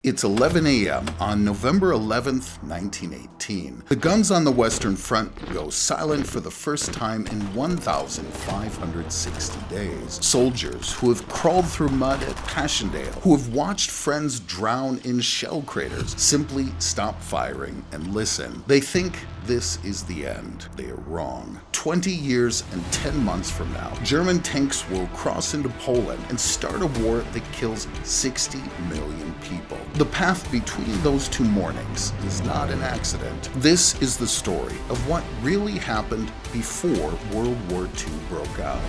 It's 11 a.m. on November 11th, 1918. The guns on the Western Front go silent for the first time in 1,560 days. Soldiers who have crawled through mud at Passchendaele, who have watched friends drown in shell craters, simply stop firing and listen. They think this is the end. They are wrong. 20 years and 10 months from now, German tanks will cross into Poland and start a war that kills 60 million people. The path between those two mornings is not an accident. This is the story of what really happened before World War II broke out.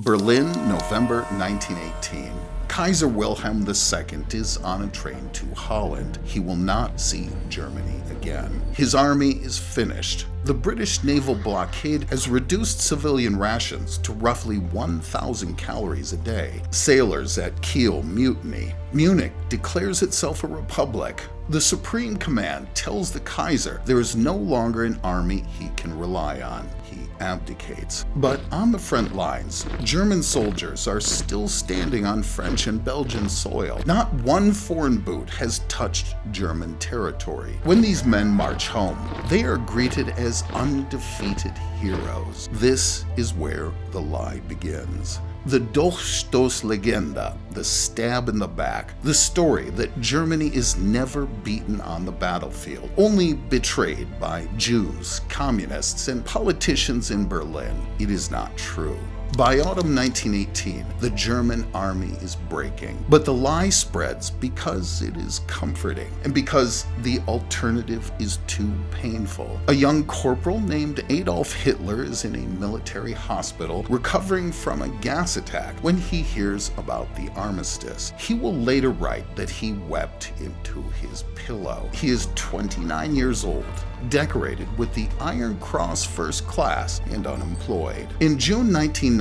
Berlin, November 1918. Kaiser Wilhelm II is on a train to Holland. He will not see Germany again. His army is finished. The British naval blockade has reduced civilian rations to roughly 1,000 calories a day. Sailors at Kiel mutiny. Munich declares itself a republic. The Supreme Command tells the Kaiser there is no longer an army he can rely on. He abdicates. But on the front lines, German soldiers are still standing on French and Belgian soil. Not one foreign boot has touched German territory. When these men march home, they are greeted as undefeated heroes. This is where the lie begins. The Durchstoßlegende, the stab in the back, the story that Germany is never beaten on the battlefield, only betrayed by Jews, communists, and politicians in Berlin. It is not true. By autumn 1918, the German army is breaking, but the lie spreads because it is comforting and because the alternative is too painful. A young corporal named Adolf Hitler is in a military hospital recovering from a gas attack when he hears about the armistice. He will later write that he wept into his pillow. He is 29 years old, decorated with the Iron Cross First Class, and unemployed. In June 1919,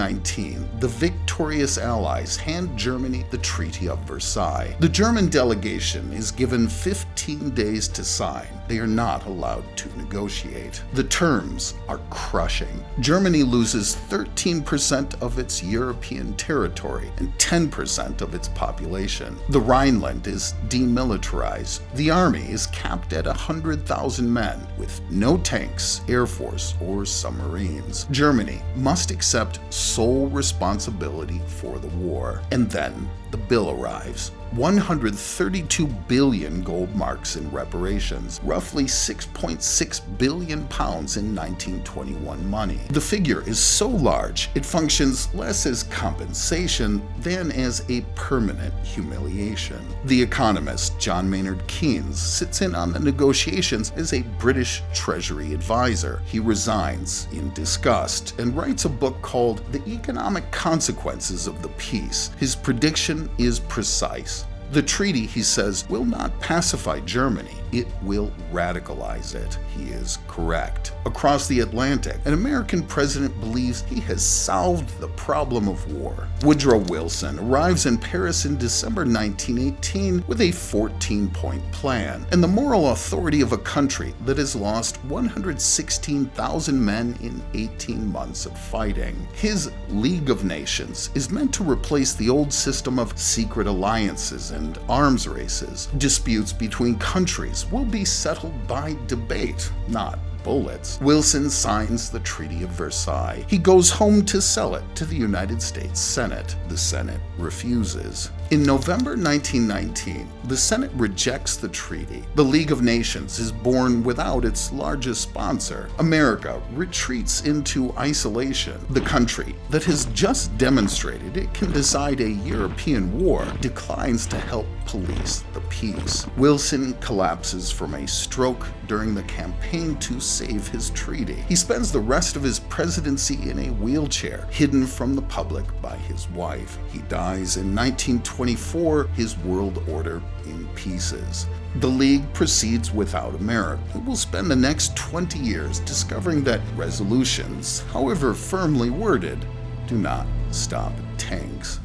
the victorious Allies hand Germany the Treaty of Versailles. The German delegation is given 15 days to sign. They are not allowed to negotiate. The terms are crushing. Germany loses 13% of its European territory and 10% of its population. The Rhineland is demilitarized. The army is capped at 100,000 men, with no tanks, air force, or submarines. Germany must accept sole responsibility for the war. And then the bill arrives. 132 billion gold marks in reparations, roughly 6.6 billion pounds in 1921 money. The figure is so large, it functions less as compensation than as a permanent humiliation. The economist John Maynard Keynes sits in on the negotiations as a British Treasury advisor. He resigns in disgust and writes a book called The Economic Consequences of the Peace. His prediction is precise. The treaty, he says, will not pacify Germany. It will radicalize it. He is correct. Across the Atlantic, an American president believes he has solved the problem of war. Woodrow Wilson arrives in Paris in December 1918 with a 14-point plan and the moral authority of a country that has lost 116,000 men in 18 months of fighting. His League of Nations is meant to replace the old system of secret alliances and arms races. Disputes between countries will be settled by debate, not bullets. Wilson signs the Treaty of Versailles. He goes home to sell it to the United States Senate. The Senate refuses. In November 1919, the Senate rejects the treaty. The League of Nations is born without its largest sponsor. America retreats into isolation. The country that has just demonstrated it can decide a European war declines to help police the peace. Wilson collapses from a stroke during the campaign to save his treaty. He spends the rest of his presidency in a wheelchair, hidden from the public by his wife. He dies in 1924, his world order in pieces. The League proceeds without America. It will spend the next 20 years discovering that resolutions, however firmly worded, do not stop tanks.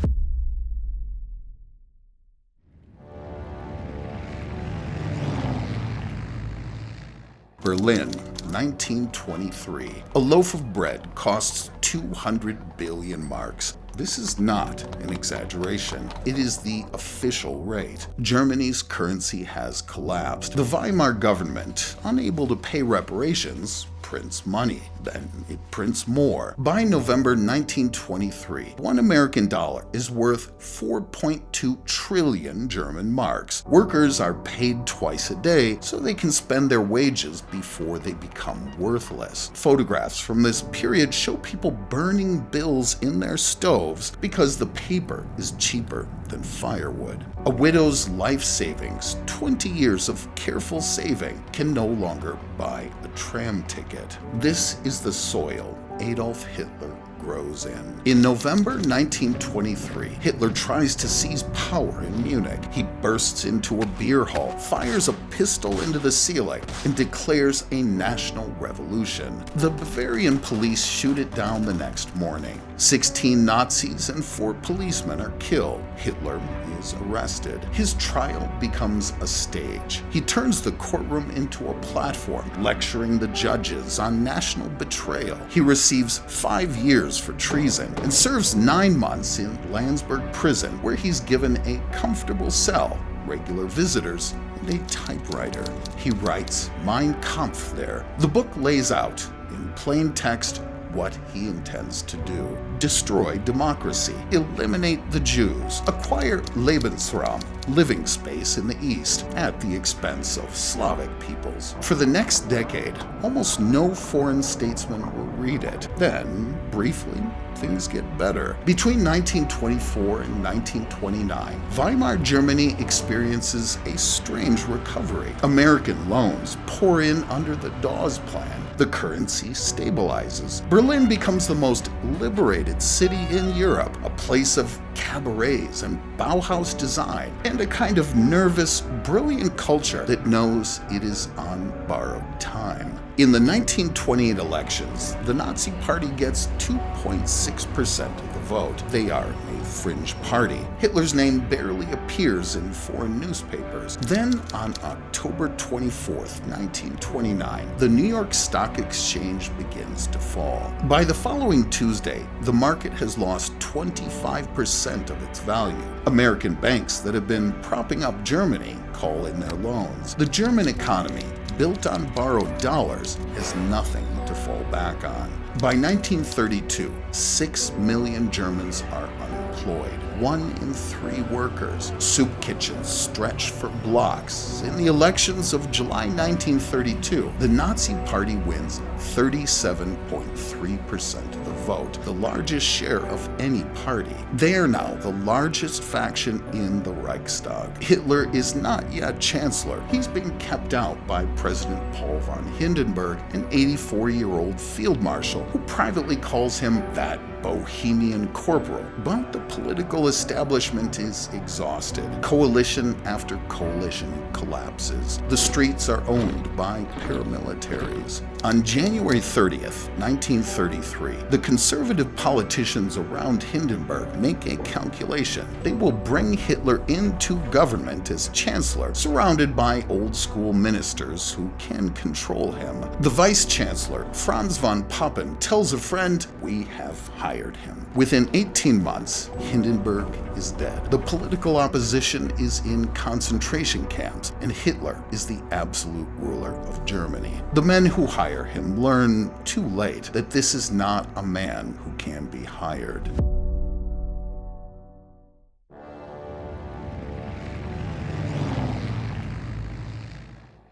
Berlin, 1923. A loaf of bread costs 200 billion marks. This is not an exaggeration. It is the official rate. Germany's currency has collapsed. The Weimar government, unable to pay reparations, prints money. Then it prints more. By November 1923, $1 American is worth 4.2 trillion German marks. Workers are paid twice a day so they can spend their wages before they become worthless. Photographs from this period show people burning bills in their stoves because the paper is cheaper than firewood. A widow's life savings, 20 years of careful saving, can no longer buy a tram ticket. This is the soil Adolf Hitler grows in. In November 1923, Hitler tries to seize power in Munich. He bursts into a beer hall, fires a pistol into the ceiling, and declares a national revolution. The Bavarian police shoot it down the next morning. 16 Nazis and 4 policemen are killed. Hitler is arrested. His trial becomes a stage. He turns the courtroom into a platform, lecturing the judges on national betrayal. He receives 5 years for treason and serves 9 months in Landsberg prison, where he's given a comfortable cell, regular visitors, and a typewriter. He writes Mein Kampf there. The book lays out, in plain text, what he intends to do. Destroy democracy, eliminate the Jews, acquire Lebensraum, living space in the East, at the expense of Slavic peoples. For the next decade, almost no foreign statesman will read it. Then, briefly, things get better. Between 1924 and 1929, Weimar Germany experiences a strange recovery. American loans pour in under the Dawes Plan. The currency stabilizes. Berlin becomes the most liberated city in Europe, a place of cabarets and Bauhaus design, and a kind of nervous, brilliant culture that knows it is on borrowed time. In the 1928 elections, the Nazi Party gets 2.6% of the vote. They are a fringe party. Hitler's name barely appears in foreign newspapers. Then, on October 24th, 1929, the New York Stock Exchange begins to fall. By the following Tuesday, the market has lost 25% of its value. American banks that have been propping up Germany call in their loans. The German economy, built on borrowed dollars, has nothing to fall back on. By 1932, 6 million Germans are unemployed. 1 in 3 workers. Soup kitchens stretch for blocks. In the elections of July 1932, the Nazi Party wins 37.3% of the vote, the largest share of any party. They are now the largest faction in the Reichstag. Hitler is not yet chancellor. He's being kept out by President Paul von Hindenburg, an 84-year-old field marshal who privately calls him that Bohemian corporal. But the political establishment is exhausted. Coalition after coalition collapses. The streets are owned by paramilitaries. On January 30th, 1933, the conservative politicians around Hindenburg make a calculation. They will bring Hitler into government as chancellor, surrounded by old-school ministers who can control him. The vice-chancellor, Franz von Papen, tells a friend, "We have hired him." Within 18 months, Hindenburg is dead. The political opposition is in concentration camps, and Hitler is the absolute ruler of Germany. The men who hire him learn too late that this is not a man who can be hired.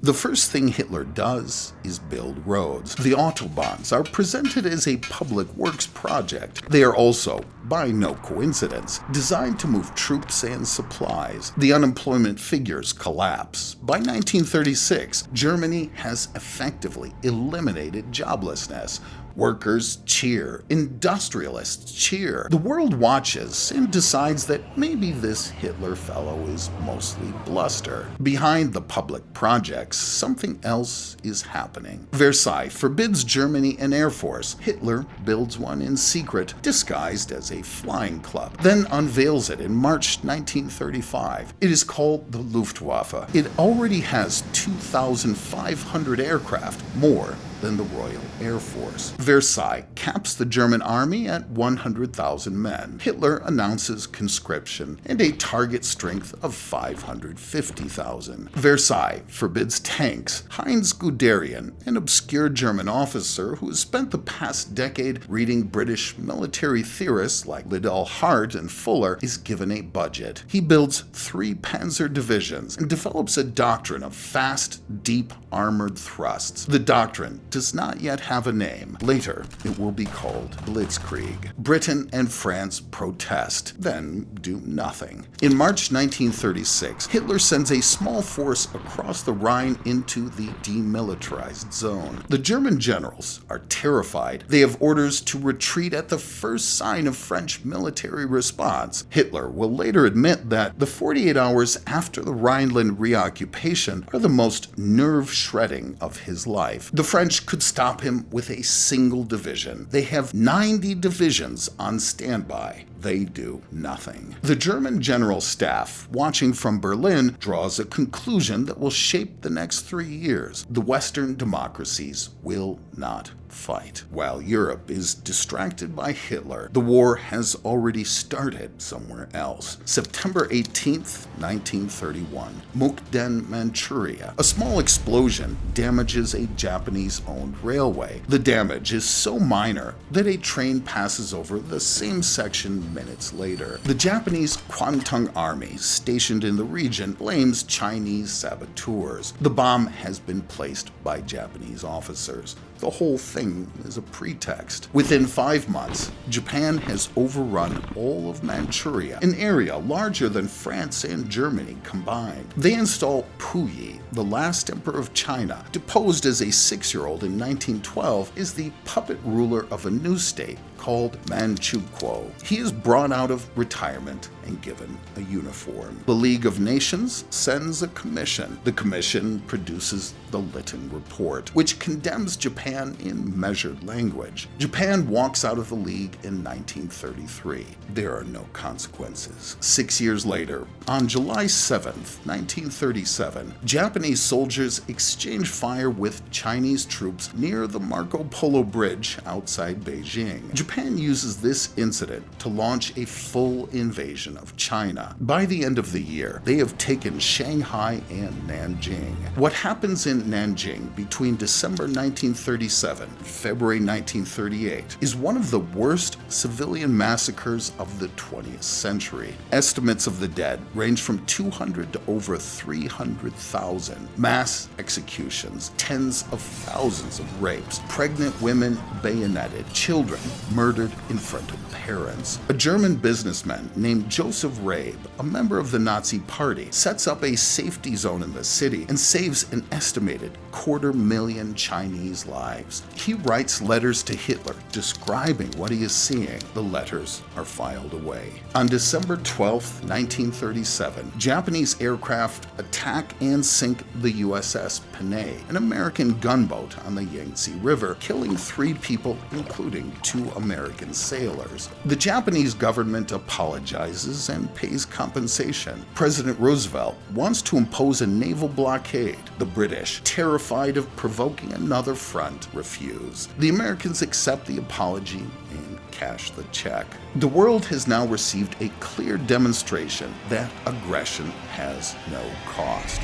The first thing Hitler does is build roads. The Autobahns are presented as a public works project. They are also, by no coincidence, designed to move troops and supplies. The unemployment figures collapse. By 1936, Germany has effectively eliminated joblessness. Workers cheer. Industrialists cheer. The world watches and decides that maybe this Hitler fellow is mostly bluster. Behind the public projects, something else is happening. Versailles forbids Germany an air force. Hitler builds one in secret, disguised as a flying club, then unveils it in March 1935. It is called the Luftwaffe. It already has 2,500 aircraft, more than the Royal Air Force. Versailles caps the German army at 100,000 men. Hitler announces conscription and a target strength of 550,000. Versailles forbids tanks. Heinz Guderian, an obscure German officer who has spent the past decade reading British military theorists like Liddell Hart and Fuller, is given a budget. He builds 3 panzer divisions and develops a doctrine of fast, deep armored thrusts. The doctrine does not yet have a name. Later, it will be called Blitzkrieg. Britain and France protest, then do nothing. In March 1936, Hitler sends a small force across the Rhine into the demilitarized zone. The German generals are terrified. They have orders to retreat at the first sign of French military response. Hitler will later admit that the 48 hours after the Rhineland reoccupation are the most nerve-shredding of his life. The French could stop him with a single division. They have 90 divisions on standby. They do nothing. The German General Staff, watching from Berlin, draws a conclusion that will shape the next 3 years. The Western democracies will not fight. While Europe is distracted by Hitler, the war has already started somewhere else. September 18th, 1931, Mukden, Manchuria. A small explosion damages a Japanese-owned railway. The damage is so minor that a train passes over the same section minutes later. The Japanese Kwantung Army, stationed in the region, blames Chinese saboteurs. The bomb has been placed by Japanese officers. The whole thing is a pretext. Within 5 months, Japan has overrun all of Manchuria, an area larger than France and Germany combined. They install Puyi, the last emperor of China, deposed as a 6-year-old in 1912, is the puppet ruler of a new state called Manchukuo. He is brought out of retirement and given a uniform. The League of Nations sends a commission. The commission produces the Lytton Report, which condemns Japan in measured language. Japan walks out of the League in 1933. There are no consequences. 6 years later, on July 7th, 1937, Japanese soldiers exchange fire with Chinese troops near the Marco Polo Bridge outside Beijing. Japan uses this incident to launch a full invasion of China. By the end of the year, they have taken Shanghai and Nanjing. What happens in Nanjing between December 1937 and February 1938 is one of the worst civilian massacres of the 20th century. Estimates of the dead range from 200 to over 300,000. Mass executions, tens of thousands of rapes, pregnant women bayoneted, children murdered in front of parents. A German businessman named Joseph Rabe, a member of the Nazi Party, sets up a safety zone in the city and saves an estimated 250,000 Chinese lives. He writes letters to Hitler describing what he is seeing. The letters are filed away. On December 12, 1937, Japanese aircraft attack and sink the USS Panay, an American gunboat on the Yangtze River, killing 3 people, including 2 American sailors. The Japanese government apologizes and pays compensation. President Roosevelt wants to impose a naval blockade. The British, terrified of provoking another front, refuse. The Americans accept the apology and cash the check. The world has now received a clear demonstration that aggression has no cost.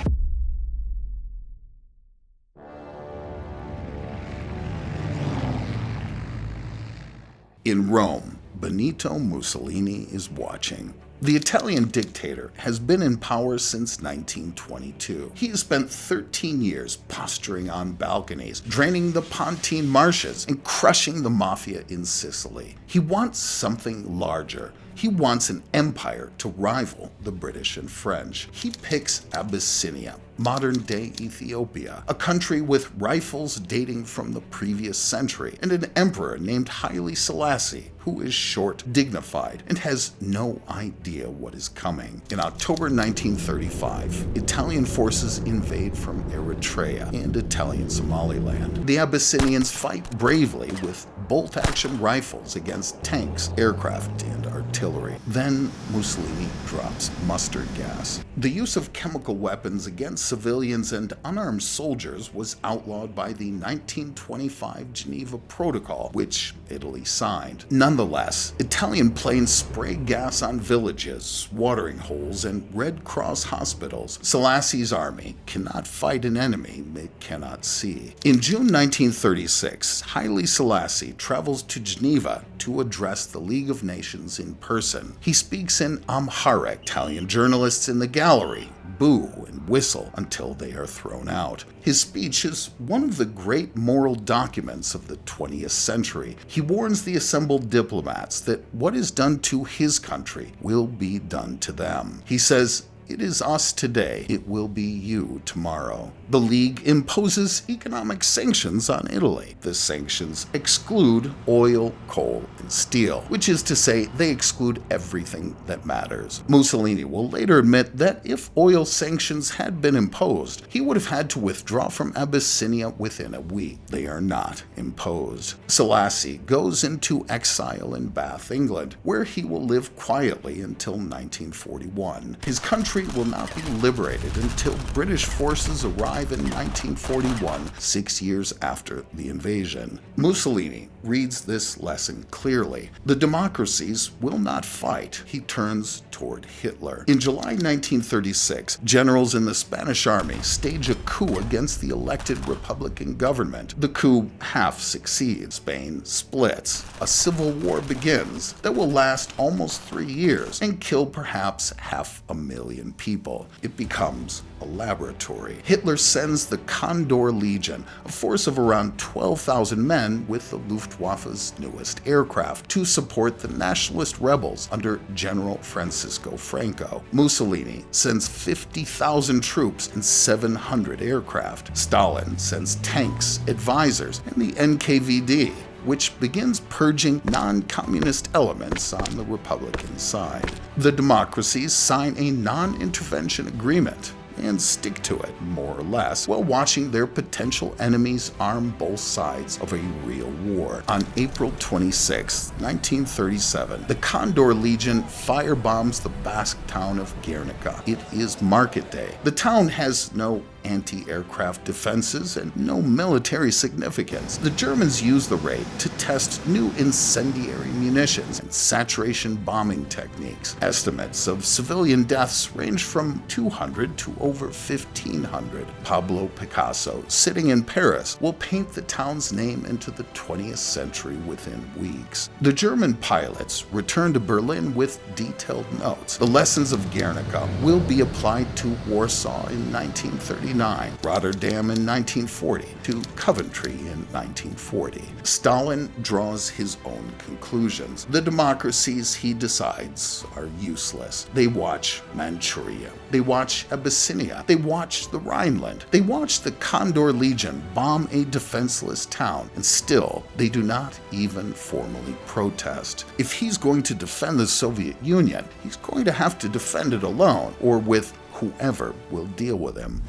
In Rome, Benito Mussolini is watching. The Italian dictator has been in power since 1922. He has spent 13 years posturing on balconies, draining the Pontine marshes, and crushing the mafia in Sicily. He wants something larger. He wants an empire to rival the British and French. He picks Abyssinia, modern-day Ethiopia, a country with rifles dating from the previous century, and an emperor named Haile Selassie, who is short, dignified, and has no idea what is coming. In October 1935, Italian forces invade from Eritrea and Italian Somaliland. The Abyssinians fight bravely with bolt-action rifles against tanks, aircraft, and artillery. artillery. Then Mussolini drops mustard gas. The use of chemical weapons against civilians and unarmed soldiers was outlawed by the 1925 Geneva Protocol, which Italy signed. Nonetheless, Italian planes spray gas on villages, watering holes, and Red Cross hospitals. Selassie's army cannot fight an enemy it cannot see. In June 1936, Haile Selassie travels to Geneva to address the League of Nations in person. He speaks in Amharic. Italian journalists in the gallery boo and whistle until they are thrown out. His speech is one of the great moral documents of the 20th century. He warns the assembled diplomats that what is done to his country will be done to them. He says, "It is us today, it will be you tomorrow." The League imposes economic sanctions on Italy. The sanctions exclude oil, coal, and steel, which is to say they exclude everything that matters. Mussolini will later admit that if oil sanctions had been imposed, he would have had to withdraw from Abyssinia within a week. They are not imposed. Selassie goes into exile in Bath, England, where he will live quietly until 1941. His country will not be liberated until British forces arrive in 1941, 6 years after the invasion. Mussolini reads this lesson clearly. The democracies will not fight. He turns toward Hitler. In July 1936, generals in the Spanish army stage a coup against the elected Republican government. The coup half succeeds. Spain splits. A civil war begins that will last almost 3 years and kill perhaps 500,000 people. It becomes a laboratory. Hitler sends the Condor Legion, a force of around 12,000 men with the Luftwaffe's newest aircraft, to support the nationalist rebels under General Francisco Franco. Mussolini sends 50,000 troops and 700 aircraft. Stalin sends tanks, advisors, and the NKVD, which begins purging non-communist elements on the Republican side. The democracies sign a non-intervention agreement and stick to it, more or less, while watching their potential enemies arm both sides of a real war. On April 26, 1937, the Condor Legion firebombs the Basque town of Guernica. It is market day. The town has no anti-aircraft defenses and no military significance. The Germans use the raid to test new incendiary munitions and saturation bombing techniques. Estimates of civilian deaths range from 200 to over 1,500. Pablo Picasso, sitting in Paris, will paint the town's name into the 20th century within weeks. The German pilots return to Berlin with detailed notes. The lessons of Guernica will be applied to Warsaw in 1939, Rotterdam in 1940, to Coventry in 1940. Stalin draws his own conclusions. The democracies, he decides, are useless. They watch Manchuria. They watch Abyssinia. They watch the Rhineland. They watch the Condor Legion bomb a defenseless town, and still they do not even formally protest. If he's going to defend the Soviet Union, he's going to have to defend it alone, or with whoever will deal with him.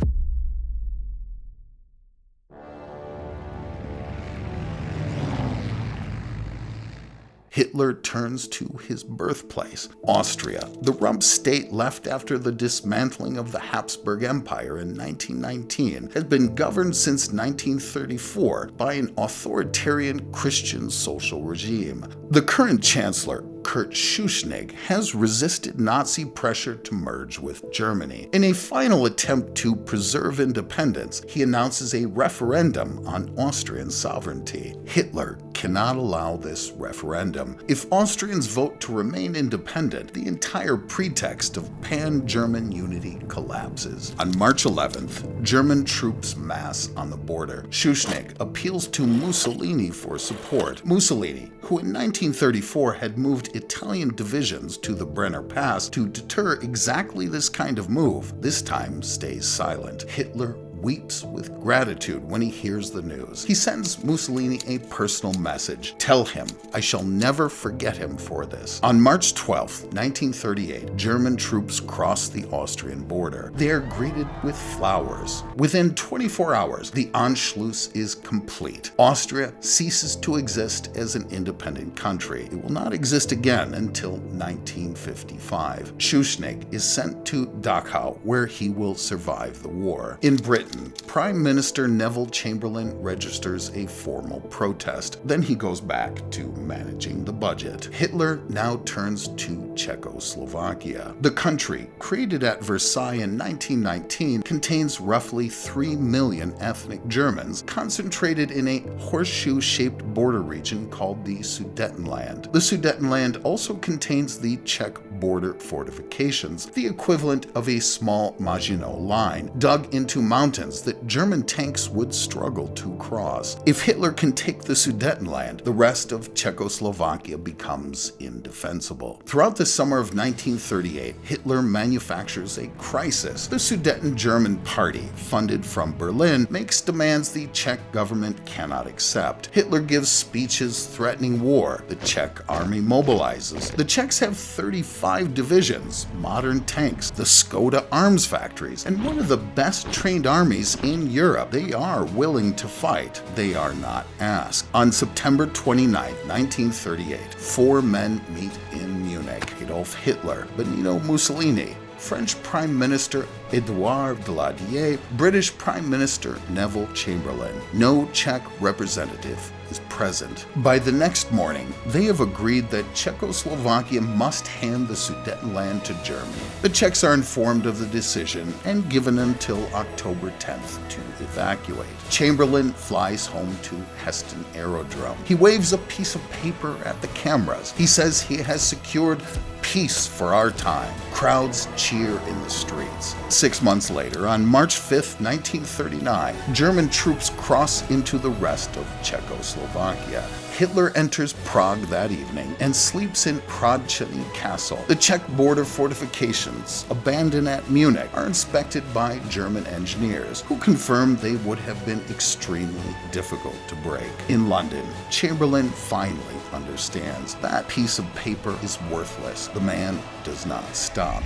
Hitler turns to his birthplace, Austria, the rump state left after the dismantling of the Habsburg Empire in 1919, has been governed since 1934 by an authoritarian Christian social regime. The current chancellor, Kurt Schuschnigg, has resisted Nazi pressure to merge with Germany. In a final attempt to preserve independence, he announces a referendum on Austrian sovereignty. Hitler cannot allow this referendum. If Austrians vote to remain independent, the entire pretext of pan-German unity collapses. On March 11th, German troops mass on the border. Schuschnigg appeals to Mussolini for support. Mussolini, who in 1934 had moved Italian divisions to the Brenner Pass to deter exactly this kind of move, this time stays silent. Hitler weeps with gratitude when he hears the news. He sends Mussolini a personal message. "Tell him I shall never forget him for this." On March 12, 1938, German troops cross the Austrian border. They are greeted with flowers. Within 24 hours, the Anschluss is complete. Austria ceases to exist as an independent country. It will not exist again until 1955. Schuschnigg is sent to Dachau, where he will survive the war. In Britain, Prime Minister Neville Chamberlain registers a formal protest. Then he goes back to managing the budget. Hitler now turns to Czechoslovakia. The country, created at Versailles in 1919, contains roughly 3 million ethnic Germans concentrated in a horseshoe-shaped border region called the Sudetenland. The Sudetenland also contains the Czech border fortifications, the equivalent of a small Maginot Line, dug into mountains that German tanks would struggle to cross. If Hitler can take the Sudetenland, the rest of Czechoslovakia becomes indefensible. Throughout the summer of 1938, Hitler manufactures a crisis. The Sudeten German Party, funded from Berlin, makes demands the Czech government cannot accept. Hitler gives speeches threatening war. The Czech army mobilizes. The Czechs have 35 divisions, modern tanks, the Skoda arms factories, and one of the best trained armies in Europe. They are willing to fight. They are not asked. On September 29, 1938, 4 men meet in Munich: Adolf Hitler, Benito Mussolini, French Prime Minister Édouard Daladier, British Prime Minister Neville Chamberlain. No Czech representative is present. By the next morning, they have agreed that Czechoslovakia must hand the Sudetenland to Germany. The Czechs are informed of the decision and given until October 10th to evacuate. Chamberlain flies home to Heston Aerodrome. He waves a piece of paper at the cameras. He says he has secured peace for our time. Crowds cheer in the streets. 6 months later, on March 5th, 1939, German troops cross into the rest of Czechoslovakia. Hitler enters Prague that evening and sleeps in Prodchany Castle. The Czech border fortifications, abandoned at Munich, are inspected by German engineers, who confirm they would have been extremely difficult to break. In London, Chamberlain finally understands that piece of paper is worthless. The man does not stop.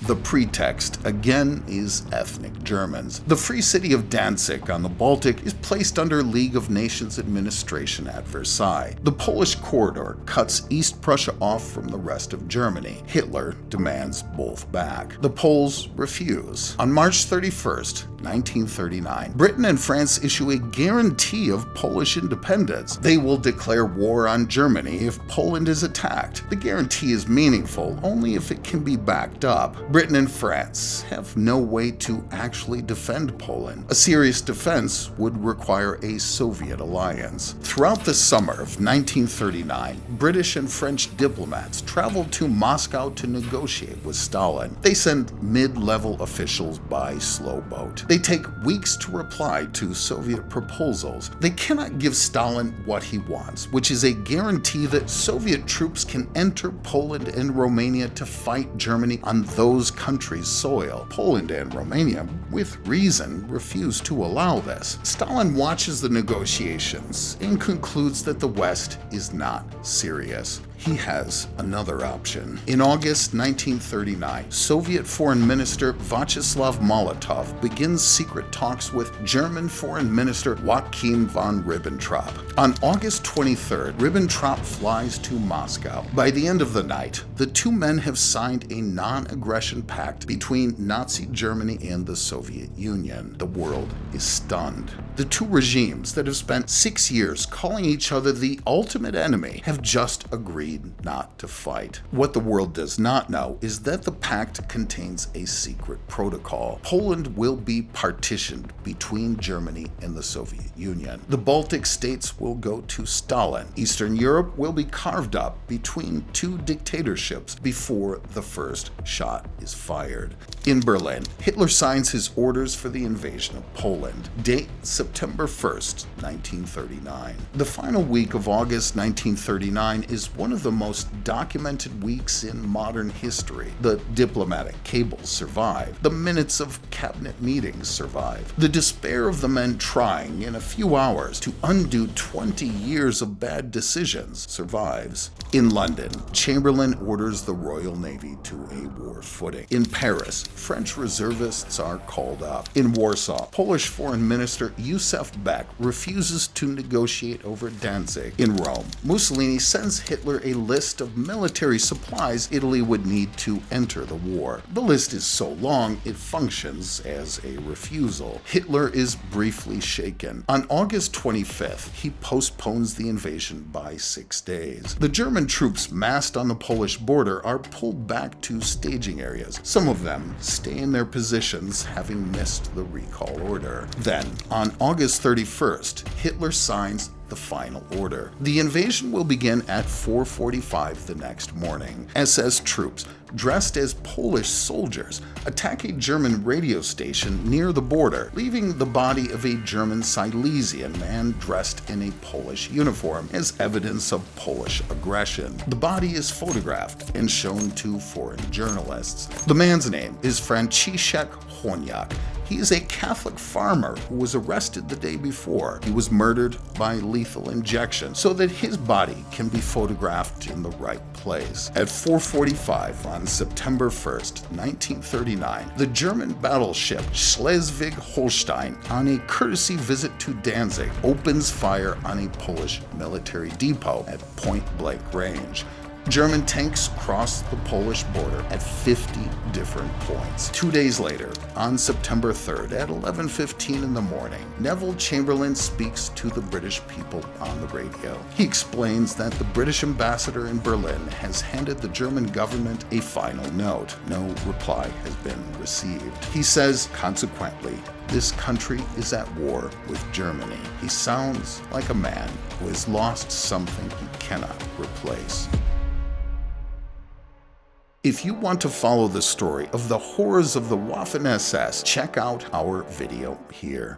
The pretext, again, is ethnic Germans. The Free City of Danzig on the Baltic is placed under League of Nations administration at Versailles. The Polish corridor cuts East Prussia off from the rest of Germany. Hitler demands both back. The Poles refuse. On March 31st, 1939, Britain and France issue a guarantee of Polish independence. They will declare war on Germany if Poland is attacked. The guarantee is meaningful only if it can be backed up. Britain and France have no way to actually defend Poland. A serious defense would require a Soviet alliance. Throughout the summer of 1939, British and French diplomats traveled to Moscow to negotiate with Stalin. They send mid-level officials by slow boat. They take weeks to reply to Soviet proposals. They cannot give Stalin what he wants, which is a guarantee that Soviet troops can enter Poland and Romania to fight Germany on those countries' soil. Poland and Romania, with reason, refuse to allow this. Stalin watches the negotiations and concludes that the West is not serious. He has another option. In August 1939, Soviet Foreign Minister Vyacheslav Molotov begins secret talks with German Foreign Minister Joachim von Ribbentrop. On August 23rd, Ribbentrop flies to Moscow. By the end of the night, the two men have signed a non-aggression pact between Nazi Germany and the Soviet Union. The world is stunned. The two regimes that have spent 6 years calling each other the ultimate enemy have just agreed not to fight. What the world does not know is that the pact contains a secret protocol. Poland will be partitioned between Germany and the Soviet Union. The Baltic states will go to Stalin. Eastern Europe will be carved up between two dictatorships before the first shot is fired. In Berlin, Hitler signs his orders for the invasion of Poland. Date September 1st, 1939. The final week of August 1939 is one of the most documented weeks in modern history. The diplomatic cables survive. The minutes of cabinet meetings survive. The despair of the men trying in a few hours to undo 20 years of bad decisions survives. In London, Chamberlain orders the Royal Navy to a war footing. In Paris, French reservists are called up. In Warsaw, Polish Foreign Minister Józef Beck refuses to negotiate over Danzig. In Rome, Mussolini sends Hitler a list of military supplies Italy would need to enter the war. The list is so long, it functions as a refusal. Hitler is briefly shaken. On August 25th, he postpones the invasion by 6 days. The German troops massed on the Polish border are pulled back to staging areas. Some of them stay in their positions, having missed the recall order. Then, on August 31st, Hitler signs the final order. The invasion will begin at 4:45 the next morning. SS troops, dressed as Polish soldiers, attack a German radio station near the border, leaving the body of a German Silesian man dressed in a Polish uniform as evidence of Polish aggression. The body is photographed and shown to foreign journalists. The man's name is Franciszek Honiak. He is a Catholic farmer who was arrested the day before. He was murdered by lethal injection so that his body can be photographed in the right place. At 4:45 on September 1st, 1939, the German battleship Schleswig-Holstein, on a courtesy visit to Danzig, opens fire on a Polish military depot at point-blank range. German tanks crossed the Polish border at 50 different points. 2 days later, on September 3rd at 11:15 in the morning, Neville Chamberlain speaks to the British people on the radio. He explains that the British ambassador in Berlin has handed the German government a final note. No reply has been received. He says, consequently, this country is at war with Germany. He sounds like a man who has lost something he cannot replace. If you want to follow the story of the horrors of the Waffen-SS, check out our video here.